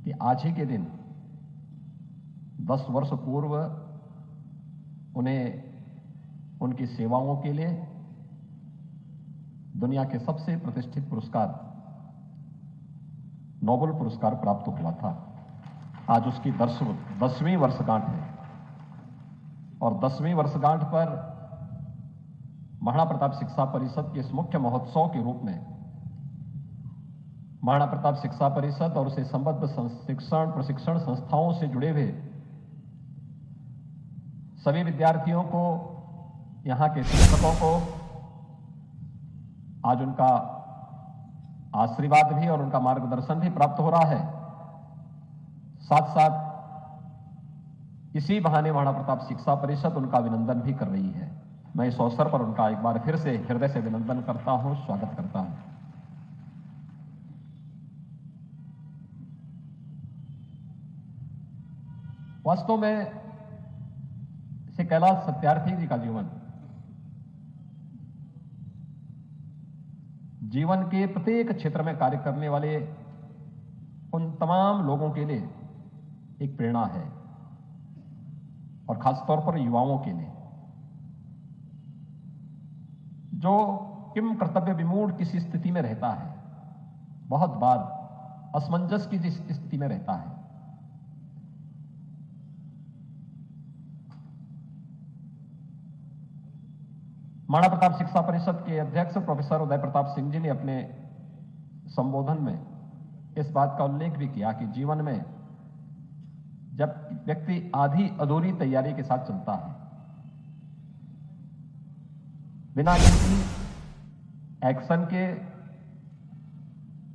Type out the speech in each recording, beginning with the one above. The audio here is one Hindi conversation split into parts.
कि आज ही के दिन 10 वर्ष पूर्व उन्हें उनकी सेवाओं के लिए दुनिया के सबसे प्रतिष्ठित पुरस्कार नोबेल पुरस्कार प्राप्त हुआ था। आज उसकी 10वीं वर्षगांठ है और 10वीं वर्षगांठ पर महाराणा प्रताप शिक्षा परिषद के इस मुख्य महोत्सव के रूप में महाराणा प्रताप शिक्षा परिषद और उसे संबद्ध शिक्षण प्रशिक्षण संस्थाओं से जुड़े हुए सभी विद्यार्थियों को, यहां के शिक्षकों को आज उनका आशीर्वाद भी और उनका मार्गदर्शन भी प्राप्त हो रहा है। साथ साथ इसी बहाने महाराणा प्रताप शिक्षा परिषद उनका अभिनंदन भी कर रही है। मैं इस अवसर पर उनका एक बार फिर से हृदय से अभिनंदन करता हूं, स्वागत करता हूं। वास्तव में श्री कैलाश सत्यार्थी जी का जीवन के प्रत्येक क्षेत्र में कार्य करने वाले उन तमाम लोगों के लिए एक प्रेरणा है और खासतौर पर युवाओं के लिए जो किम कर्तव्य विमूढ़ किसी स्थिति में रहता है, बहुत बार असमंजस की जिस स्थिति में रहता है। महाराणा प्रताप शिक्षा परिषद के अध्यक्ष प्रोफेसर उदय प्रताप सिंह जी ने अपने संबोधन में इस बात का उल्लेख भी किया कि जीवन में जब व्यक्ति आधी अधूरी तैयारी के साथ चलता है, बिना किसी एक्शन के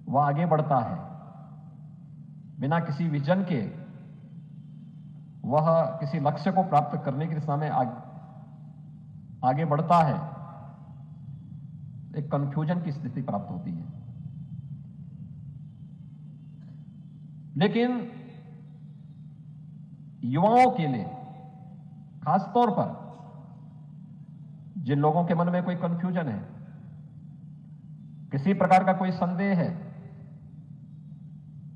वह आगे बढ़ता है, बिना किसी विजन के वह किसी लक्ष्य को प्राप्त करने की दिशा में आगे बढ़ता है, एक कंफ्यूजन की स्थिति प्राप्त होती है। लेकिन युवाओं के लिए खासतौर पर जिन लोगों के मन में कोई कंफ्यूजन है, किसी प्रकार का कोई संदेह है,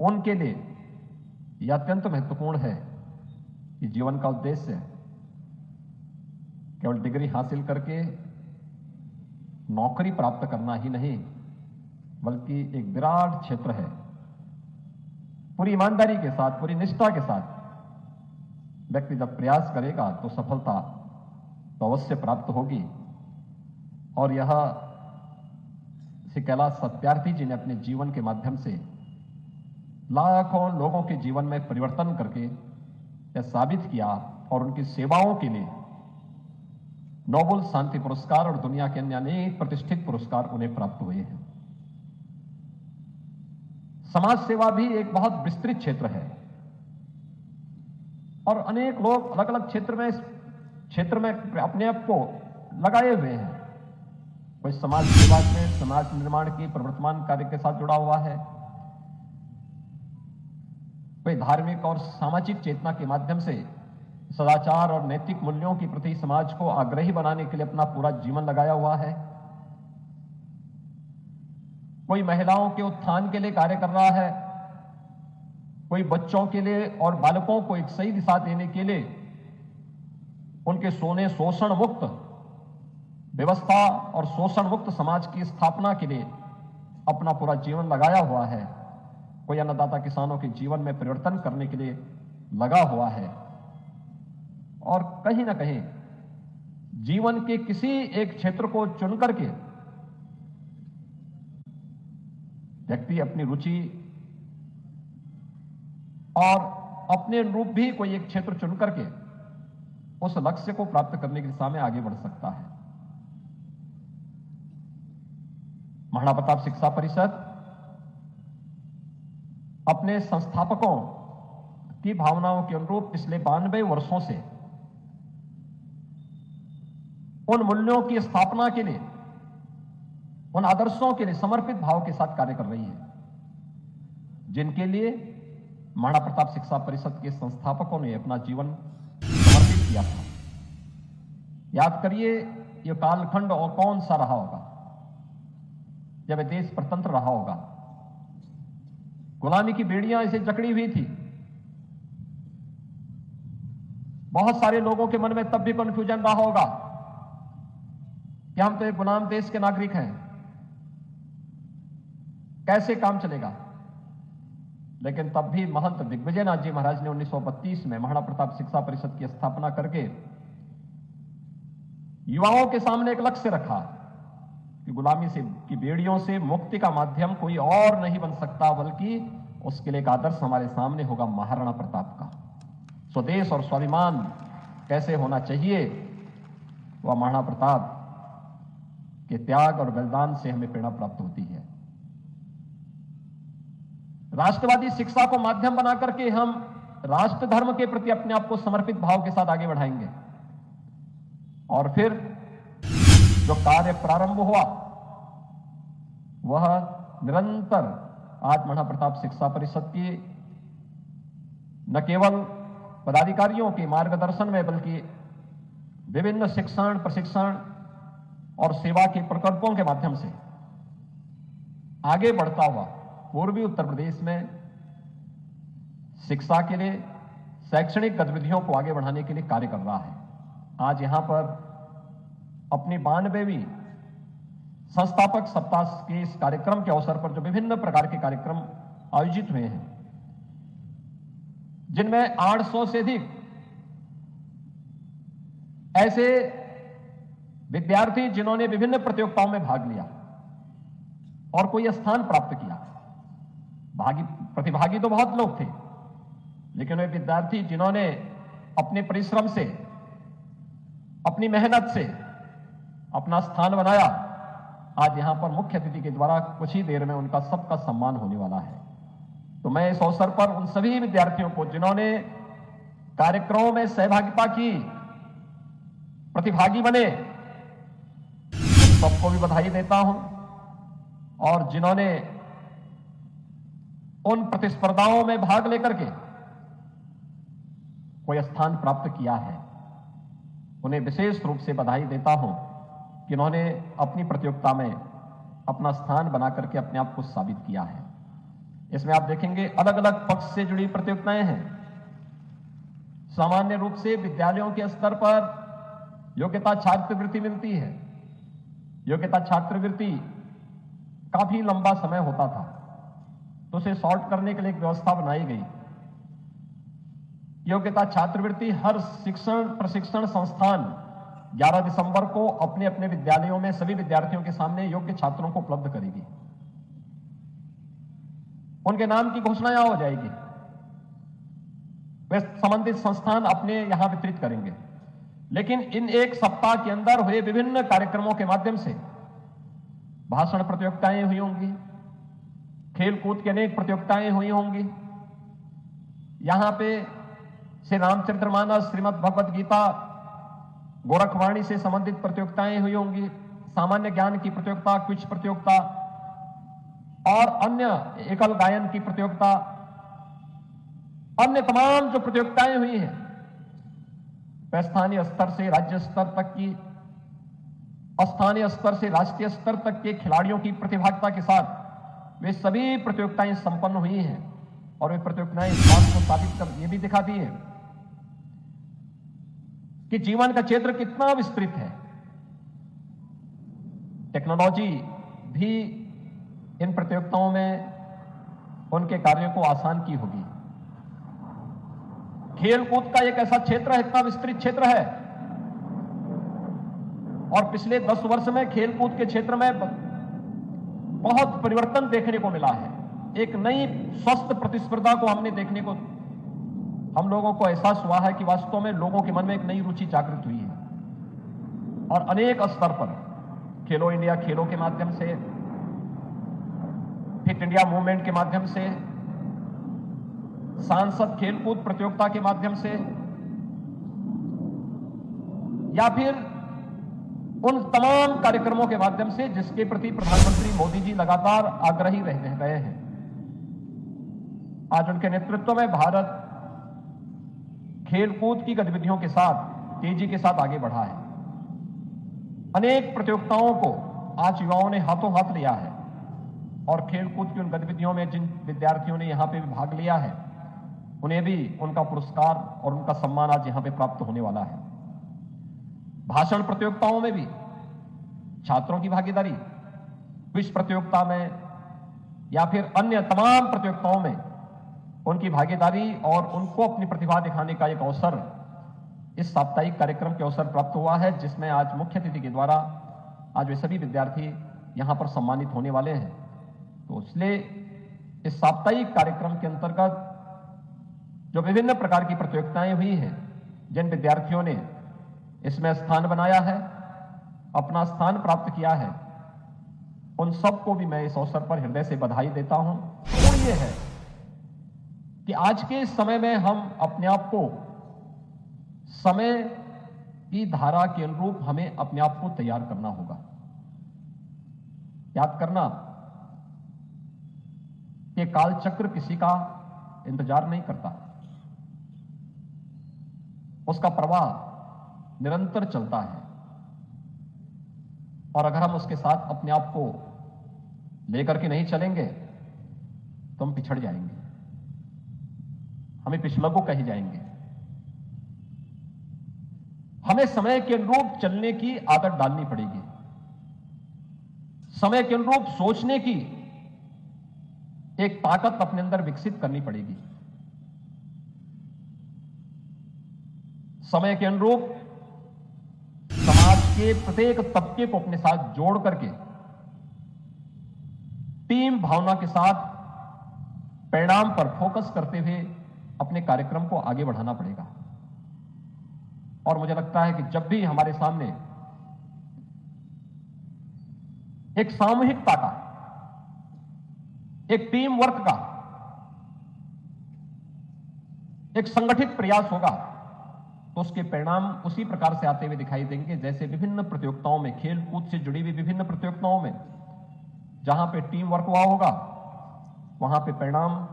उनके लिए यह अत्यंत महत्वपूर्ण है कि जीवन का उद्देश्य केवल डिग्री हासिल करके नौकरी प्राप्त करना ही नहीं, बल्कि एक विराट क्षेत्र है। पूरी ईमानदारी के साथ, पूरी निष्ठा के साथ व्यक्ति जब प्रयास करेगा तो सफलता तो अवश्य प्राप्त होगी। और यह श्री कैलाश सत्यार्थी जी ने अपने जीवन के माध्यम से लाखों लोगों के जीवन में परिवर्तन करके यह साबित किया और उनकी सेवाओं के लिए नोबेल शांति पुरस्कार और दुनिया के अन्य अनेक प्रतिष्ठित पुरस्कार उन्हें प्राप्त हुए हैं। समाज सेवा भी एक बहुत विस्तृत क्षेत्र है और अनेक लोग अलग अलग क्षेत्र में अपने आप को लगाए हुए हैं। कोई समाज सेवा में, समाज निर्माण की प्रवर्तमान कार्य के साथ जुड़ा हुआ है, कोई धार्मिक और सामाजिक चेतना के माध्यम से सदाचार और नैतिक मूल्यों के प्रति समाज को आग्रही बनाने के लिए अपना पूरा जीवन लगाया हुआ है। कोई महिलाओं के उत्थान के लिए कार्य कर रहा है, कोई बच्चों के लिए और बालकों को एक सही दिशा देने के लिए उनके शोषण मुक्त व्यवस्था और शोषण मुक्त समाज की स्थापना के लिए अपना पूरा जीवन लगाया हुआ है। कोई अन्नदाता किसानों के जीवन में परिवर्तन करने के लिए लगा हुआ है और कहीं ना कहीं जीवन के किसी एक क्षेत्र को चुनकर के व्यक्ति अपनी रुचि और अपने अनुरूप भी कोई एक क्षेत्र चुनकर के उस लक्ष्य को प्राप्त करने की दिशा में आगे बढ़ सकता है। महाराणा प्रताप शिक्षा परिषद अपने संस्थापकों की भावनाओं के अनुरूप पिछले 92 वर्षों से उन मूल्यों की स्थापना के लिए, उन आदर्शों के लिए समर्पित भाव के साथ कार्य कर रही है, जिनके लिए महाराणा प्रताप शिक्षा परिषद के संस्थापकों ने अपना जीवन समर्पित किया था। याद करिए, यह कालखंड और कौन सा रहा होगा जब देश स्वतंत्र रहा होगा गुलामी की बेड़ियां इसे जकड़ी हुई थी। बहुत सारे लोगों के मन में तब भी कंफ्यूजन रहा होगा कि हम तो एक गुलाम देश के नागरिक हैं, कैसे काम चलेगा। लेकिन तब भी महंत दिग्विजयनाथ जी महाराज ने 1932 में महाराणा प्रताप शिक्षा परिषद की स्थापना करके युवाओं के सामने एक लक्ष्य रखा कि गुलामी से की बेड़ियों से मुक्ति का माध्यम कोई और नहीं बन सकता, बल्कि उसके लिए एक आदर्श हमारे सामने होगा महाराणा प्रताप का। स्वदेश और स्वाभिमान कैसे होना चाहिए, वह महाराणा प्रताप के त्याग और बलिदान से हमें प्रेरणा प्राप्त होती है। राष्ट्रवादी शिक्षा को माध्यम बना करके हम राष्ट्र धर्म के प्रति अपने आप को समर्पित भाव के साथ आगे बढ़ाएंगे और फिर जो कार्य प्रारंभ हुआ वह निरंतर आज महाराणा प्रताप शिक्षा परिषद की न केवल पदाधिकारियों के मार्गदर्शन में बल्कि विभिन्न शिक्षण, प्रशिक्षण और सेवा के प्रकल्पों के माध्यम से आगे बढ़ता हुआ पूर्वी उत्तर प्रदेश में शिक्षा के लिए, शैक्षणिक गतिविधियों को आगे बढ़ाने के लिए कार्य कर रहा है। आज यहां पर अपनी 92वीं संस्थापक सप्ताह के इस कार्यक्रम के अवसर पर जो विभिन्न प्रकार के कार्यक्रम आयोजित हुए हैं, जिनमें 800 से अधिक ऐसे विद्यार्थी जिन्होंने विभिन्न प्रतियोगिताओं में भाग लिया और कोई स्थान प्राप्त किया। प्रतिभागी तो बहुत लोग थे, लेकिन वे विद्यार्थी जिन्होंने अपने परिश्रम से, अपनी मेहनत से अपना स्थान बनाया, आज यहां पर मुख्य अतिथि के द्वारा कुछ ही देर में उनका सबका सम्मान होने वाला है। तो मैं इस अवसर पर उन सभी विद्यार्थियों को जिन्होंने कार्यक्रमों में सहभागिता की, प्रतिभागी बने, सबको भी बधाई देता हूं। और जिन्होंने उन प्रतिस्पर्धाओं में भाग लेकर के कोई स्थान प्राप्त किया है, उन्हें विशेष रूप से बधाई देता हूं कि उन्होंने अपनी प्रतियोगिता में अपना स्थान बना करके अपने आप को साबित किया है। इसमें आप देखेंगे अलग अलग पक्ष से जुड़ी प्रतियोगिताएं हैं। सामान्य रूप से विद्यालयों के स्तर पर योग्यता छात्रवृत्ति मिलती है। योग्यता छात्रवृत्ति काफी लंबा समय होता था, तो उसे सॉर्ट करने के लिए एक व्यवस्था बनाई गई। योग्यता छात्रवृत्ति हर शिक्षण प्रशिक्षण संस्थान 11 दिसंबर को अपने अपने विद्यालयों में सभी विद्यार्थियों के सामने योग्य छात्रों को उपलब्ध करेगी। उनके नाम की घोषणा यहां हो जाएगी, वे संबंधित संस्थान अपने यहां वितरित करेंगे। लेकिन इन एक सप्ताह के अंदर हुए विभिन्न कार्यक्रमों के माध्यम से भाषण प्रतियोगिताएं हुई होंगी, खेलकूद की अनेक प्रतियोगिताएं हुई होंगी। यहां पे श्री रामचरितमानस, श्रीमद् भगवद गीता, गोरखवाणी से संबंधित प्रतियोगिताएं हुई होंगी, सामान्य ज्ञान की प्रतियोगिता, क्विज प्रतियोगिता और अन्य एकल गायन की प्रतियोगिता, अन्य तमाम जो प्रतियोगिताएं हुई हैं, स्थानीय स्तर से राज्य स्तर तक की, स्थानीय स्तर से राष्ट्रीय स्तर तक के खिलाड़ियों की प्रतिभागिता के साथ वे सभी प्रतियोगिताएं संपन्न हुई हैं। और वे प्रतियोगिताएं इस बात को साबित कर ये भी दिखाती हैं कि जीवन का क्षेत्र कितना विस्तृत है। टेक्नोलॉजी भी इन प्रतियोगिताओं में उनके कार्यों को आसान की होगी। खेलकूद का एक ऐसा क्षेत्र है, इतना विस्तृत क्षेत्र है, और पिछले 10 वर्ष में खेलकूद के क्षेत्र में बहुत परिवर्तन देखने को मिला है। एक नई स्वस्थ प्रतिस्पर्धा को हमने देखने को, हम लोगों को एहसास हुआ है कि वास्तव में लोगों के मन में एक नई रुचि जागृत हुई है। और अनेक स्तर पर खेलो इंडिया खेलों के माध्यम से, फिट इंडिया मूवमेंट के माध्यम से, सांसद खेलकूद प्रतियोगिता के माध्यम से, या फिर उन तमाम कार्यक्रमों के माध्यम से जिसके प्रति प्रधानमंत्री मोदी जी लगातार आग्रही रह गए हैं। आज उनके नेतृत्व में भारत खेलकूद की गतिविधियों के साथ तेजी के साथ आगे बढ़ा है। अनेक प्रतियोगिताओं को आज युवाओं ने हाथों हाथ लिया है। और खेलकूद की उन गतिविधियों में जिन विद्यार्थियों ने यहां पे भाग लिया है, उन्हें भी उनका पुरस्कार और उनका सम्मान आज यहां पे प्राप्त होने वाला है। भाषण प्रतियोगिताओं में भी छात्रों की भागीदारी, क्विज प्रतियोगिता में या फिर अन्य तमाम प्रतियोगिताओं में उनकी भागीदारी और उनको अपनी प्रतिभा दिखाने का एक अवसर इस साप्ताहिक कार्यक्रम के अवसर प्राप्त हुआ है, जिसमें आज मुख्य अतिथि के द्वारा आज वे सभी विद्यार्थी यहां पर सम्मानित होने वाले हैं। तो इसलिए इस साप्ताहिक कार्यक्रम के अंतर्गत जो विभिन्न प्रकार की प्रतियोगिताएं हुई हैं, जिन विद्यार्थियों ने इसमें स्थान बनाया है, अपना स्थान प्राप्त किया है, उन सबको भी मैं इस अवसर पर हृदय से बधाई देता हूं। तो ये है कि आज के इस समय में हम अपने आप को समय की धारा के अनुरूप हमें अपने आप को तैयार करना होगा। याद करना कि कालचक्र किसी का इंतजार नहीं करता, उसका प्रवाह निरंतर चलता है और अगर हम उसके साथ अपने आप को लेकर के नहीं चलेंगे तो हम पिछड़ जाएंगे, हमें पिछलगो कहे जाएंगे। हमें समय के अनुरूप चलने की आदत डालनी पड़ेगी, समय के अनुरूप सोचने की एक ताकत अपने अंदर विकसित करनी पड़ेगी। समय के अनुरूप समाज के प्रत्येक तबके को अपने साथ जोड़ करके टीम भावना के साथ परिणाम पर फोकस करते हुए अपने कार्यक्रम को आगे बढ़ाना पड़ेगा। और मुझे लगता है कि जब भी हमारे सामने एक सामूहिकता का, एक टीम वर्क का, एक संगठित प्रयास होगा तो उसके परिणाम उसी प्रकार से आते हुए दिखाई देंगे जैसे विभिन्न प्रतियोगिताओं में, खेल कूद से जुड़ी हुई विभिन्न प्रतियोगिताओं में जहां पे टीम वर्क हुआ होगा, वहां पे परिणाम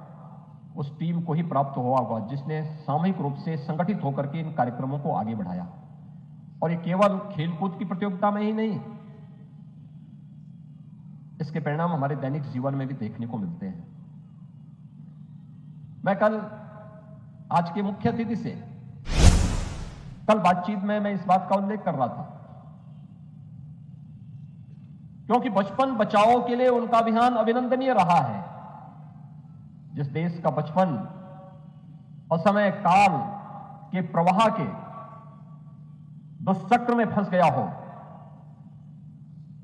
उस टीम को ही प्राप्त हुआ होगा जिसने सामूहिक रूप से संगठित होकर के इन कार्यक्रमों को आगे बढ़ाया। और ये केवल खेलकूद की प्रतियोगिता में ही नहीं, इसके परिणाम हमारे दैनिक जीवन में भी देखने को मिलते हैं। मैं कल आज के मुख्य अतिथि से कल बातचीत में मैं इस बात का उल्लेख कर रहा था, क्योंकि बचपन बचाओ के लिए उनका अभियान अभिनंदनीय रहा है। जिस देश का बचपन असमय काल के प्रवाह के दुष्चक्र में फंस गया हो,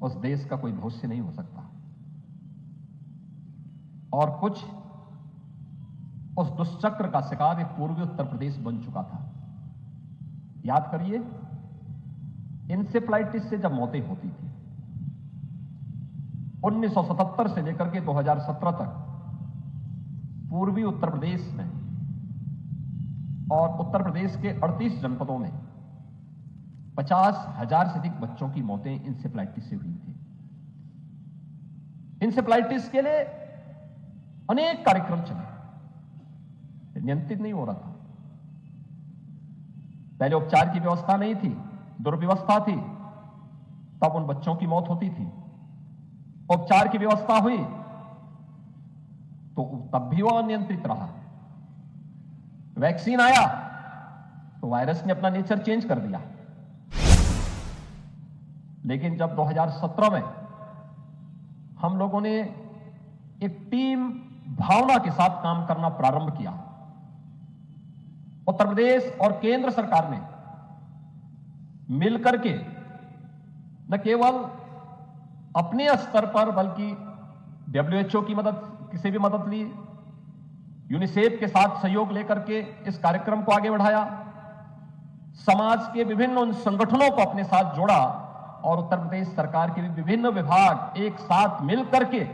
उस देश का कोई भविष्य नहीं हो सकता। और कुछ उस दुष्चक्र का शिकार एक पूर्वी उत्तर प्रदेश बन चुका था। याद करिए, इंसेफ्लाइटिस से जब मौतें होती थी 1977 से लेकर के 2017 तक पूर्वी उत्तर प्रदेश में और उत्तर प्रदेश के 38 जनपदों में 50,000 से अधिक बच्चों की मौतें इंसेफ्लाइटिस से हुई थी। इंसेफ्लाइटिस के लिए अनेक कार्यक्रम चले, नियंत्रित नहीं हो रहा था। पहले उपचार की व्यवस्था नहीं थी, दुर्व्यवस्था थी, तब उन बच्चों की मौत होती थी। उपचार की व्यवस्था हुई तो तब भी वो अनियंत्रित रहा। वैक्सीन आया तो वायरस ने अपना नेचर चेंज कर दिया। लेकिन जब 2017 में हम लोगों ने एक टीम भावना के साथ काम करना प्रारंभ किया, उत्तर प्रदेश और केंद्र सरकार ने मिलकर के न केवल अपने स्तर पर बल्कि WHO की मदद, किसी भी मदद ली, यूनिसेफ के साथ सहयोग लेकर के इस कार्यक्रम को आगे बढ़ाया, समाज के विभिन्न उन संगठनों को अपने साथ जोड़ा और उत्तर प्रदेश सरकार के भी विभिन्न विभाग एक साथ मिलकर के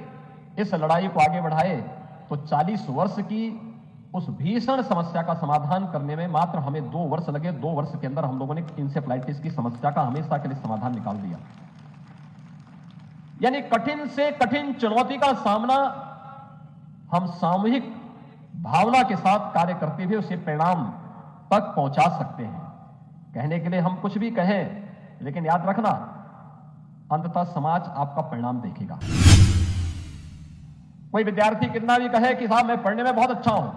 इस लड़ाई को आगे बढ़ाए। तो 40 वर्ष की उस भीषण समस्या का समाधान करने में मात्र हमें 2 वर्ष लगे। 2 वर्ष के अंदर हम लोगों ने इंसेफ्लाइटिस की समस्या का हमेशा के लिए समाधान निकाल दिया। यानी कठिन से कठिन चुनौती का सामना हम सामूहिक भावना के साथ कार्य करते हुए उसे परिणाम तक पहुंचा सकते हैं। कहने के लिए हम कुछ भी कहें, लेकिन याद रखना, अंततः समाज आपका परिणाम देखेगा। कोई विद्यार्थी कितना भी कहे कि साहब मैं पढ़ने में बहुत अच्छा हूं,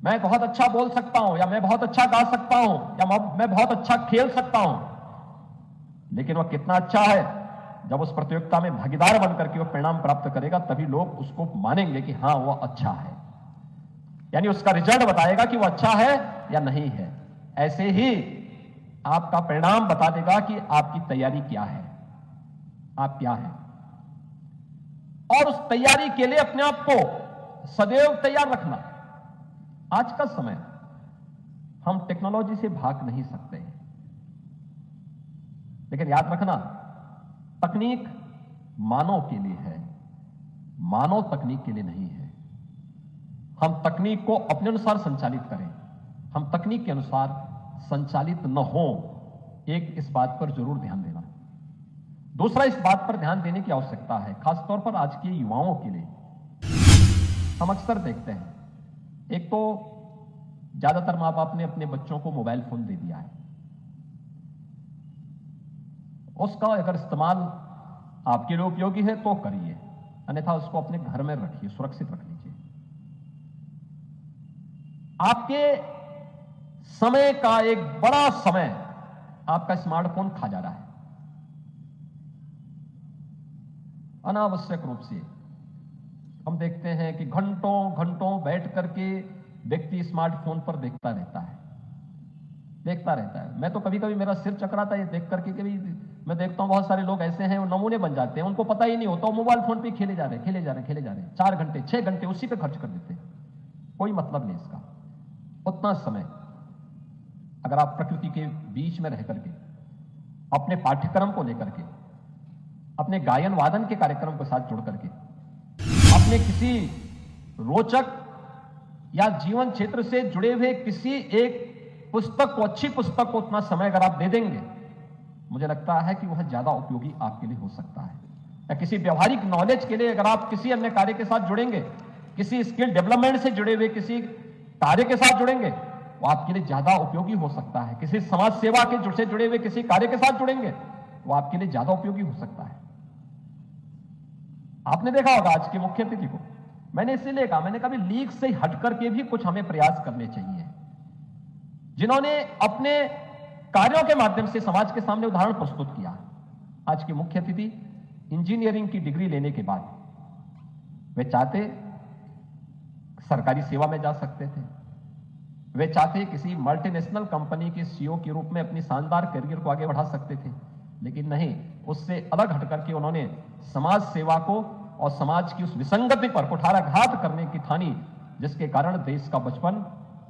मैं बहुत अच्छा बोल सकता हूं, या मैं बहुत अच्छा गा सकता हूं, या मैं बहुत अच्छा खेल सकता हूं, लेकिन वह कितना अच्छा है जब उस प्रतियोगिता में भागीदार बनकर के वह परिणाम प्राप्त करेगा, तभी लोग उसको मानेंगे कि हां वह अच्छा है। यानी उसका रिजल्ट बताएगा कि वह अच्छा है या नहीं है। ऐसे ही आपका परिणाम बता देगा कि आपकी तैयारी क्या है, आप क्या है। और उस तैयारी के लिए अपने आप को सदैव तैयार रखना। आज का समय हम टेक्नोलॉजी से भाग नहीं सकते, लेकिन याद रखना तकनीक मानव के लिए है, मानव तकनीक के लिए नहीं है। हम तकनीक को अपने अनुसार संचालित करें, हम तकनीक के अनुसार संचालित न हो, एक इस बात पर जरूर ध्यान देना। दूसरा, इस बात पर ध्यान देने की आवश्यकता है, खासतौर पर आज के युवाओं के लिए। हम अक्सर देखते हैं, एक तो ज्यादातर मां बाप ने अपने बच्चों को मोबाइल फोन दे दिया है, उसका अगर इस्तेमाल आपके लिए उपयोगी है तो करिए, अन्यथा उसको अपने घर में रखिए, सुरक्षित रख लीजिए। आपके समय का एक बड़ा समय आपका स्मार्टफोन खा जा रहा है। अनावश्यक रूप से हम देखते हैं कि घंटों घंटों बैठ करके व्यक्ति स्मार्टफोन पर देखता रहता है। मैं तो कभी कभी मेरा सिर चकराता है ये देख करके, कभी मैं देखता हूं बहुत सारे लोग ऐसे हैं, वो नमूने बन जाते हैं, उनको पता ही नहीं होता, मोबाइल फोन पे खेले जा रहे हैं 4 घंटे 6 घंटे उसी पे खर्च कर देते हैं। कोई मतलब नहीं इसका। उतना समय अगर आप प्रकृति के बीच में रह करके अपने पाठ्यक्रम को लेकर के, अपने गायन वादन के कार्यक्रम के साथ जुड़ करके, अपने किसी रोचक या जीवन क्षेत्र से जुड़े हुए किसी एक पुस्तक को, अच्छी पुस्तक को उतना समय अगर आप दे देंगे, मुझे लगता है कि वह ज्यादा उपयोगी आपके लिए हो सकता है। या किसी व्यवहारिक नॉलेज के लिए अगर आप किसी अन्य कार्य के साथ जुड़ेंगे, किसी स्किल डेवलपमेंट से जुड़े हुए किसी कार्य के साथ जुड़ेंगे, वो आपके लिए ज्यादा उपयोगी हो सकता है। किसी समाज सेवा के से जुड़े हुए किसी कार्य के साथ जुड़ेंगे, वो आपके लिए ज्यादा उपयोगी हो सकता है। आपने देखा होगा आज के मुख्य अतिथि को, मैंने इसीलिए कहा, मैंने कभी लीक से हट करके भी कुछ हमें प्रयास करने चाहिए, जिन्होंने अपने कार्यों के माध्यम से समाज के सामने उदाहरण प्रस्तुत किया। आज के मुख्य अतिथि इंजीनियरिंग की डिग्री लेने के बाद वे चाहते सरकारी सेवा में जा सकते थे, वे चाहते किसी मल्टीनेशनल कंपनी के सीईओ के रूप में अपनी शानदार करियर को आगे बढ़ा सकते थे, लेकिन नहीं, उससे अलग हट करके उन्होंने समाज सेवा को और समाज की उस विसंगति पर कुठाराघात करने की ठानी, जिसके कारण देश का बचपन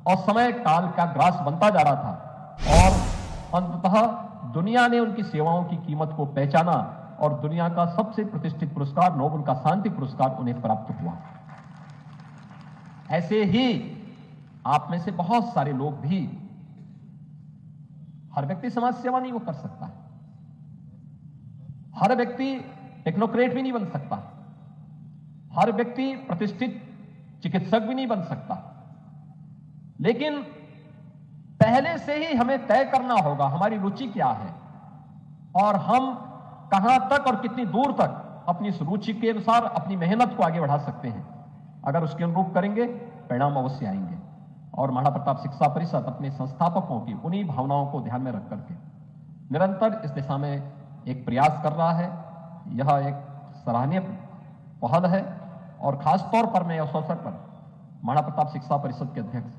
और समय काल का ग्रास बनता जा रहा था। और अंततः दुनिया ने उनकी सेवाओं की कीमत को पहचाना और दुनिया का सबसे प्रतिष्ठित पुरस्कार, नोबेल का शांति पुरस्कार उन्हें प्राप्त हुआ। ऐसे ही आप में से बहुत सारे लोग भी, हर व्यक्ति समाज सेवा नहीं वो कर सकता, हर व्यक्ति टेक्नोक्रेट भी नहीं बन सकता, हर व्यक्ति प्रतिष्ठित चिकित्सक भी नहीं बन सकता, लेकिन पहले से ही हमें तय करना होगा हमारी रुचि क्या है और हम कहां तक और कितनी दूर तक अपनी इस रुचि के अनुसार अपनी मेहनत को आगे बढ़ा सकते हैं। अगर उसके अनुरूप करेंगे, परिणाम अवश्य आएंगे। और महाराणा प्रताप शिक्षा परिषद अपने संस्थापकों की उन्हीं भावनाओं को ध्यान में रख करके निरंतर इस दिशा में एक प्रयास कर रहा है। यह एक सराहनीय पहल है और खासतौर पर मैं इस अवसर पर महाराणा प्रताप शिक्षा परिषद के अध्यक्ष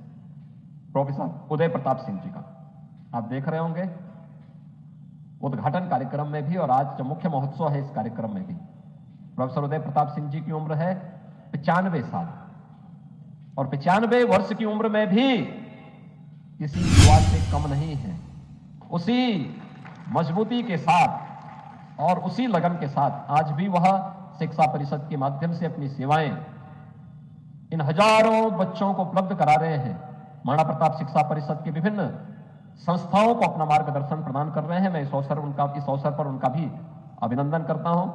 प्रोफेसर उदय प्रताप सिंह जी का, आप देख रहे होंगे उद्घाटन कार्यक्रम में भी और आज जो मुख्य महोत्सव है इस कार्यक्रम में भी, प्रोफेसर उदय प्रताप सिंह जी की उम्र है 95 साल और 95 वर्ष की उम्र में भी किसी युवा से कम नहीं है। उसी मजबूती के साथ और उसी लगन के साथ आज भी वह शिक्षा परिषद के माध्यम से अपनी सेवाएं इन हजारों बच्चों को उपलब्ध करा रहे हैं। महाराणा प्रताप शिक्षा परिषद के विभिन्न संस्थाओं को अपना मार्गदर्शन प्रदान कर रहे हैं। मैं इस अवसर पर उनका भी अभिनंदन करता हूं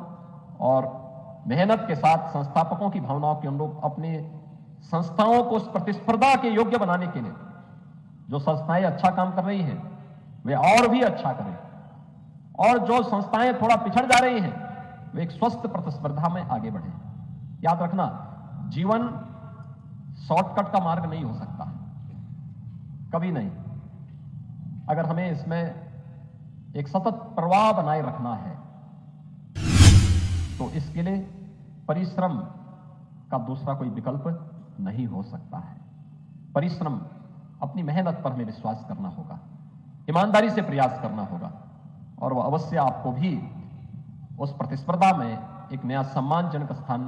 और मेहनत के साथ संस्थापकों की भावनाओं के अनुरूप अपनी संस्थाओं को उस प्रतिस्पर्धा के योग्य बनाने के लिए जो संस्थाएं अच्छा काम कर रही हैं वे और भी अच्छा करें और जो संस्थाएं थोड़ा पिछड़ जा रही हैं वे एक स्वस्थ प्रतिस्पर्धा में आगे बढ़ें। याद रखना, जीवन शॉर्टकट का मार्ग नहीं हो सकता, कभी नहीं। अगर हमें इसमें एक सतत प्रवाह बनाए रखना है तो इसके लिए परिश्रम का दूसरा कोई विकल्प नहीं हो सकता है। परिश्रम, अपनी मेहनत पर हमें विश्वास करना होगा, ईमानदारी से प्रयास करना होगा, और वह अवश्य आपको भी उस प्रतिस्पर्धा में एक नया सम्मानजनक स्थान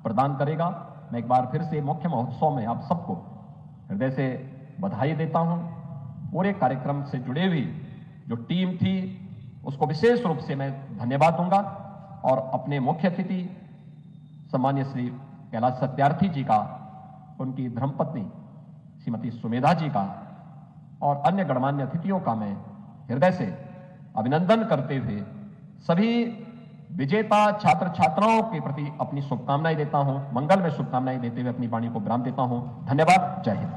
प्रदान करेगा। मैं एक बार फिर से मुख्य महोत्सव में आप सबको हृदय से बधाई देता हूं। पूरे कार्यक्रम से जुड़े हुई जो टीम थी उसको विशेष रूप से मैं धन्यवाद दूंगा, और अपने मुख्य अतिथि सम्मान्य श्री कैलाश सत्यार्थी जी का, उनकी धर्मपत्नी श्रीमती सुमेधा जी का और अन्य गणमान्य अतिथियों का मैं हृदय से अभिनंदन करते हुए सभी विजेता छात्र छात्राओं के प्रति अपनी शुभकामनाएं देता हूं, मंगल में शुभकामनाएं देते हुए अपनी वाणी को विराम देता हूं। धन्यवाद। जय हिंद।